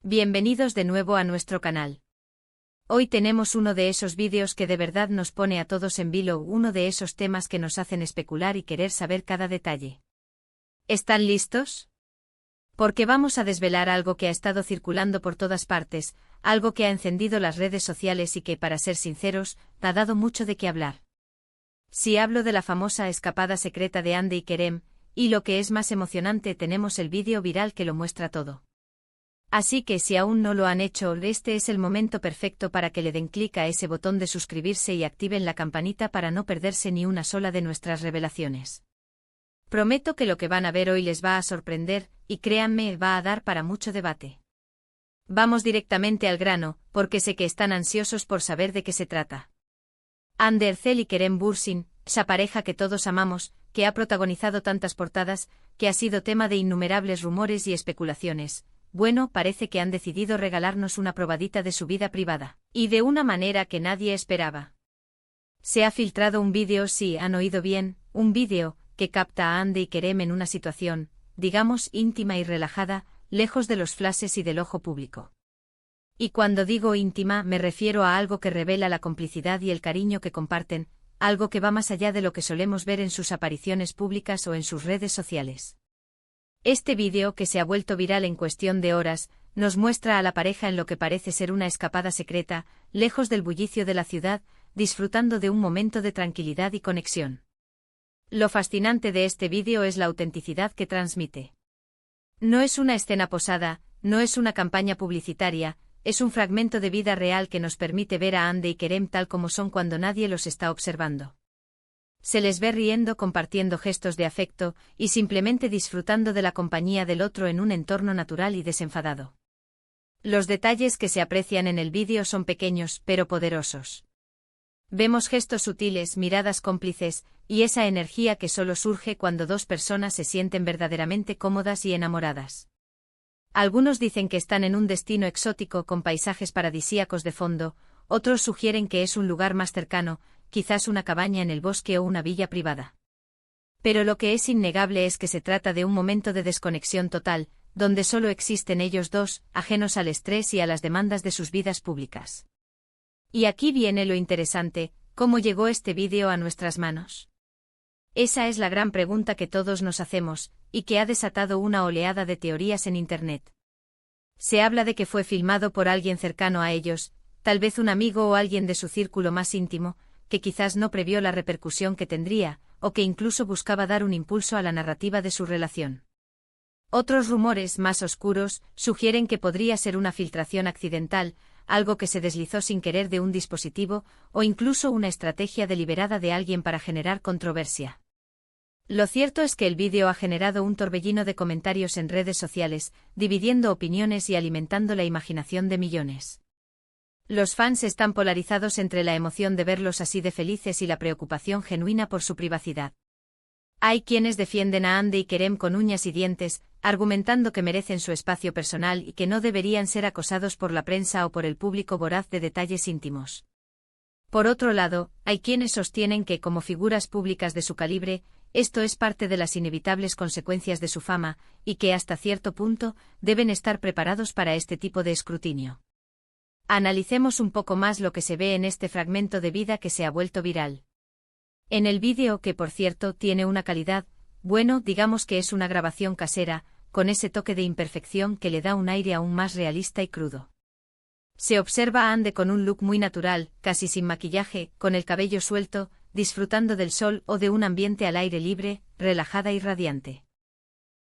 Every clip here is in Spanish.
Bienvenidos de nuevo a nuestro canal. Hoy tenemos uno de esos vídeos que de verdad nos pone a todos en vilo, uno de esos temas que nos hacen especular y querer saber cada detalle. ¿Están listos? Porque vamos a desvelar algo que ha estado circulando por todas partes, algo que ha encendido las redes sociales y que, para ser sinceros, ha dado mucho de qué hablar. Si hablo de la famosa escapada secreta de Hande y Kerem, y lo que es más emocionante, tenemos el vídeo viral que lo muestra todo. Así que si aún no lo han hecho, este es el momento perfecto para que le den clic a ese botón de suscribirse y activen la campanita para no perderse ni una sola de nuestras revelaciones. Prometo que lo que van a ver hoy les va a sorprender, y créanme, va a dar para mucho debate. Vamos directamente al grano, porque sé que están ansiosos por saber de qué se trata. Hande Erçel y Kerem Bürsin, esa pareja que todos amamos, que ha protagonizado tantas portadas, que ha sido tema de innumerables rumores y especulaciones. Bueno, parece que han decidido regalarnos una probadita de su vida privada, y de una manera que nadie esperaba. Se ha filtrado un vídeo, sí, han oído bien, un vídeo, que capta a Hande y Kerem en una situación, digamos, íntima y relajada, lejos de los flashes y del ojo público. Y cuando digo íntima, me refiero a algo que revela la complicidad y el cariño que comparten, algo que va más allá de lo que solemos ver en sus apariciones públicas o en sus redes sociales. Este vídeo, que se ha vuelto viral en cuestión de horas, nos muestra a la pareja en lo que parece ser una escapada secreta, lejos del bullicio de la ciudad, disfrutando de un momento de tranquilidad y conexión. Lo fascinante de este vídeo es la autenticidad que transmite. No es una escena posada, no es una campaña publicitaria, es un fragmento de vida real que nos permite ver a Hande y Kerem tal como son cuando nadie los está observando. Se les ve riendo, compartiendo gestos de afecto, y simplemente disfrutando de la compañía del otro en un entorno natural y desenfadado. Los detalles que se aprecian en el vídeo son pequeños, pero poderosos. Vemos gestos sutiles, miradas cómplices, y esa energía que solo surge cuando dos personas se sienten verdaderamente cómodas y enamoradas. Algunos dicen que están en un destino exótico con paisajes paradisíacos de fondo, otros sugieren que es un lugar más cercano, quizás una cabaña en el bosque o una villa privada. Pero lo que es innegable es que se trata de un momento de desconexión total, donde solo existen ellos dos, ajenos al estrés y a las demandas de sus vidas públicas. Y aquí viene lo interesante, ¿cómo llegó este vídeo a nuestras manos? Esa es la gran pregunta que todos nos hacemos, y que ha desatado una oleada de teorías en Internet. Se habla de que fue filmado por alguien cercano a ellos, tal vez un amigo o alguien de su círculo más íntimo, que quizás no previó la repercusión que tendría, o que incluso buscaba dar un impulso a la narrativa de su relación. Otros rumores, más oscuros, sugieren que podría ser una filtración accidental, algo que se deslizó sin querer de un dispositivo, o incluso una estrategia deliberada de alguien para generar controversia. Lo cierto es que el vídeo ha generado un torbellino de comentarios en redes sociales, dividiendo opiniones y alimentando la imaginación de millones. Los fans están polarizados entre la emoción de verlos así de felices y la preocupación genuina por su privacidad. Hay quienes defienden a Hande y Kerem con uñas y dientes, argumentando que merecen su espacio personal y que no deberían ser acosados por la prensa o por el público voraz de detalles íntimos. Por otro lado, hay quienes sostienen que, como figuras públicas de su calibre, esto es parte de las inevitables consecuencias de su fama, y que hasta cierto punto, deben estar preparados para este tipo de escrutinio. Analicemos un poco más lo que se ve en este fragmento de vida que se ha vuelto viral. En el vídeo, que por cierto tiene una calidad, bueno, digamos que es una grabación casera, con ese toque de imperfección que le da un aire aún más realista y crudo. Se observa a Hande con un look muy natural, casi sin maquillaje, con el cabello suelto, disfrutando del sol o de un ambiente al aire libre, relajada y radiante.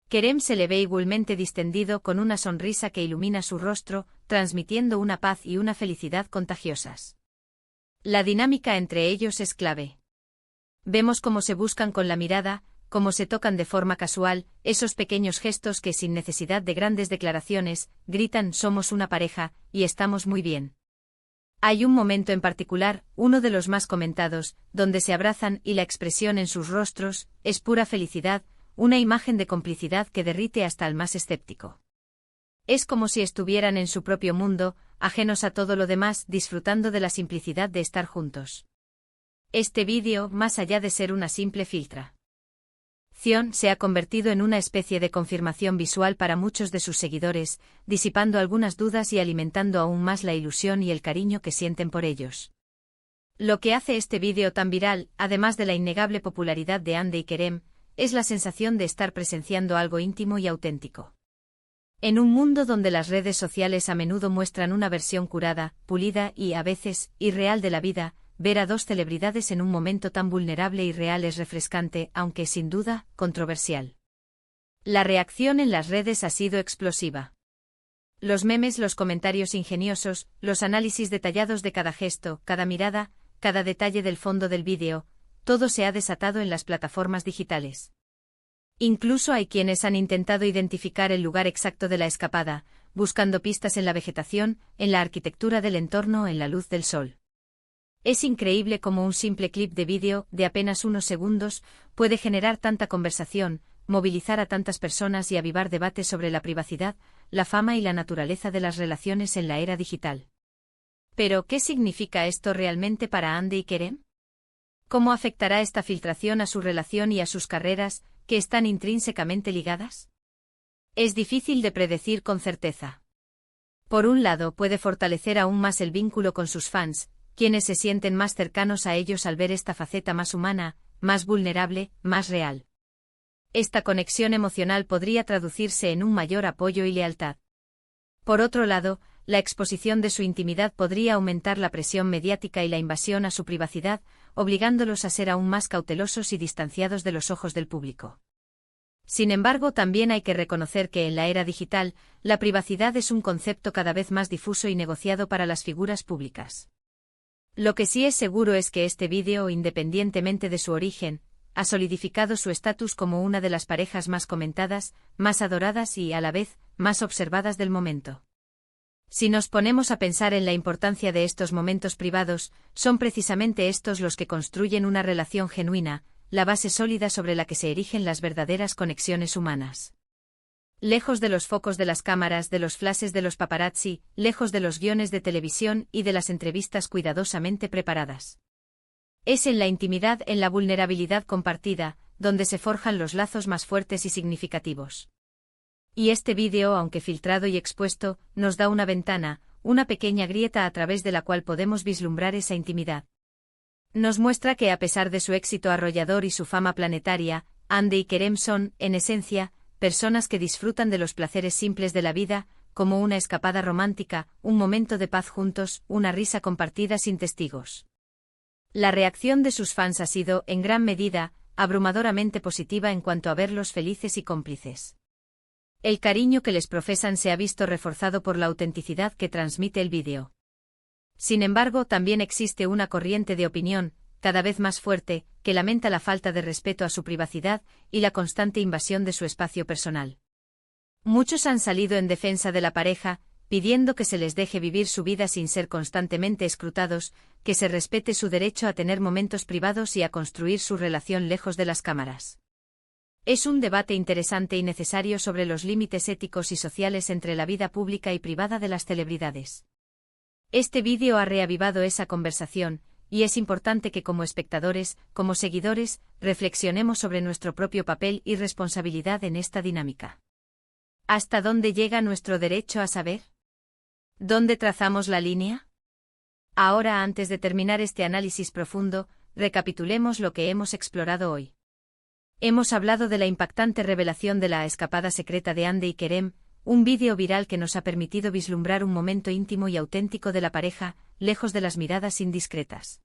Kerem se le ve igualmente distendido con una sonrisa que ilumina su rostro, transmitiendo una paz y una felicidad contagiosas. La dinámica entre ellos es clave. Vemos cómo se buscan con la mirada, cómo se tocan de forma casual, esos pequeños gestos que sin necesidad de grandes declaraciones, gritan «somos una pareja, y estamos muy bien». Hay un momento en particular, uno de los más comentados, donde se abrazan y la expresión en sus rostros es pura felicidad, una imagen de complicidad que derrite hasta al más escéptico. Es como si estuvieran en su propio mundo, ajenos a todo lo demás, disfrutando de la simplicidad de estar juntos. Este vídeo, más allá de ser una simple reacción se ha convertido en una especie de confirmación visual para muchos de sus seguidores, disipando algunas dudas y alimentando aún más la ilusión y el cariño que sienten por ellos. Lo que hace este vídeo tan viral, además de la innegable popularidad de Hande y Kerem, es la sensación de estar presenciando algo íntimo y auténtico. En un mundo donde las redes sociales a menudo muestran una versión curada, pulida y, a veces, irreal de la vida, ver a dos celebridades en un momento tan vulnerable y real es refrescante, aunque sin duda, controversial. La reacción en las redes ha sido explosiva. Los memes, los comentarios ingeniosos, los análisis detallados de cada gesto, cada mirada, cada detalle del fondo del vídeo, todo se ha desatado en las plataformas digitales. Incluso hay quienes han intentado identificar el lugar exacto de la escapada, buscando pistas en la vegetación, en la arquitectura del entorno, en la luz del sol. Es increíble cómo un simple clip de vídeo, de apenas unos segundos, puede generar tanta conversación, movilizar a tantas personas y avivar debates sobre la privacidad, la fama y la naturaleza de las relaciones en la era digital. Pero, ¿qué significa esto realmente para Hande y Kerem? ¿Cómo afectará esta filtración a su relación y a sus carreras, que están intrínsecamente ligadas? Es difícil de predecir con certeza. Por un lado, puede fortalecer aún más el vínculo con sus fans, quienes se sienten más cercanos a ellos al ver esta faceta más humana, más vulnerable, más real. Esta conexión emocional podría traducirse en un mayor apoyo y lealtad. Por otro lado, la exposición de su intimidad podría aumentar la presión mediática y la invasión a su privacidad, obligándolos a ser aún más cautelosos y distanciados de los ojos del público. Sin embargo, también hay que reconocer que en la era digital, la privacidad es un concepto cada vez más difuso y negociado para las figuras públicas. Lo que sí es seguro es que este vídeo, independientemente de su origen, ha solidificado su estatus como una de las parejas más comentadas, más adoradas y, a la vez, más observadas del momento. Si nos ponemos a pensar en la importancia de estos momentos privados, son precisamente estos los que construyen una relación genuina, la base sólida sobre la que se erigen las verdaderas conexiones humanas. Lejos de los focos de las cámaras, de los flashes de los paparazzi, lejos de los guiones de televisión y de las entrevistas cuidadosamente preparadas. Es en la intimidad, en la vulnerabilidad compartida, donde se forjan los lazos más fuertes y significativos. Y este vídeo, aunque filtrado y expuesto, nos da una ventana, una pequeña grieta a través de la cual podemos vislumbrar esa intimidad. Nos muestra que a pesar de su éxito arrollador y su fama planetaria, Hande y Kerem son, en esencia, personas que disfrutan de los placeres simples de la vida, como una escapada romántica, un momento de paz juntos, una risa compartida sin testigos. La reacción de sus fans ha sido, en gran medida, abrumadoramente positiva en cuanto a verlos felices y cómplices. El cariño que les profesan se ha visto reforzado por la autenticidad que transmite el vídeo. Sin embargo, también existe una corriente de opinión, cada vez más fuerte, que lamenta la falta de respeto a su privacidad y la constante invasión de su espacio personal. Muchos han salido en defensa de la pareja, pidiendo que se les deje vivir su vida sin ser constantemente escrutados, que se respete su derecho a tener momentos privados y a construir su relación lejos de las cámaras. Es un debate interesante y necesario sobre los límites éticos y sociales entre la vida pública y privada de las celebridades. Este vídeo ha reavivado esa conversación, y es importante que como espectadores, como seguidores, reflexionemos sobre nuestro propio papel y responsabilidad en esta dinámica. ¿Hasta dónde llega nuestro derecho a saber? ¿Dónde trazamos la línea? Ahora, antes de terminar este análisis profundo, recapitulemos lo que hemos explorado hoy. Hemos hablado de la impactante revelación de la escapada secreta de Hande y Kerem, un vídeo viral que nos ha permitido vislumbrar un momento íntimo y auténtico de la pareja, lejos de las miradas indiscretas.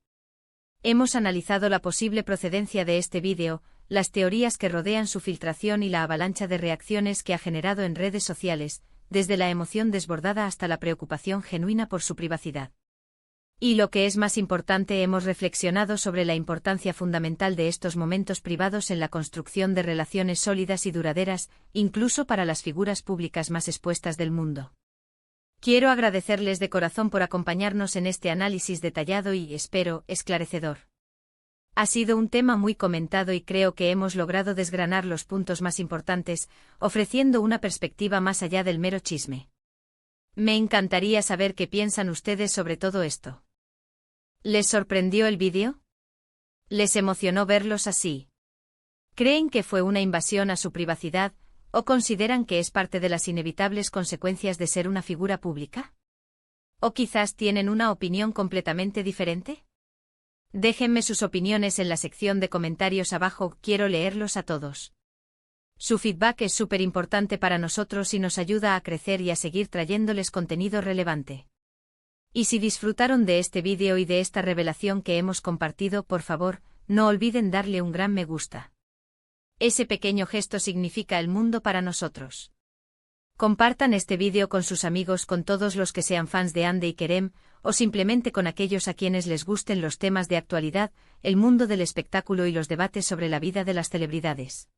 Hemos analizado la posible procedencia de este vídeo, las teorías que rodean su filtración y la avalancha de reacciones que ha generado en redes sociales, desde la emoción desbordada hasta la preocupación genuina por su privacidad. Y lo que es más importante, hemos reflexionado sobre la importancia fundamental de estos momentos privados en la construcción de relaciones sólidas y duraderas, incluso para las figuras públicas más expuestas del mundo. Quiero agradecerles de corazón por acompañarnos en este análisis detallado y, espero, esclarecedor. Ha sido un tema muy comentado y creo que hemos logrado desgranar los puntos más importantes, ofreciendo una perspectiva más allá del mero chisme. Me encantaría saber qué piensan ustedes sobre todo esto. ¿Les sorprendió el vídeo? ¿Les emocionó verlos así? ¿Creen que fue una invasión a su privacidad, o consideran que es parte de las inevitables consecuencias de ser una figura pública? ¿O quizás tienen una opinión completamente diferente? Déjenme sus opiniones en la sección de comentarios abajo, quiero leerlos a todos. Su feedback es súper importante para nosotros y nos ayuda a crecer y a seguir trayéndoles contenido relevante. Y si disfrutaron de este vídeo y de esta revelación que hemos compartido, por favor, no olviden darle un gran me gusta. Ese pequeño gesto significa el mundo para nosotros. Compartan este vídeo con sus amigos, con todos los que sean fans de Hande y Kerem, o simplemente con aquellos a quienes les gusten los temas de actualidad, el mundo del espectáculo y los debates sobre la vida de las celebridades.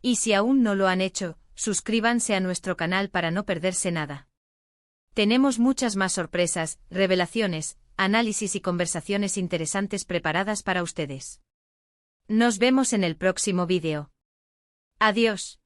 Y si aún no lo han hecho, suscríbanse a nuestro canal para no perderse nada. Tenemos muchas más sorpresas, revelaciones, análisis y conversaciones interesantes preparadas para ustedes. Nos vemos en el próximo vídeo. Adiós.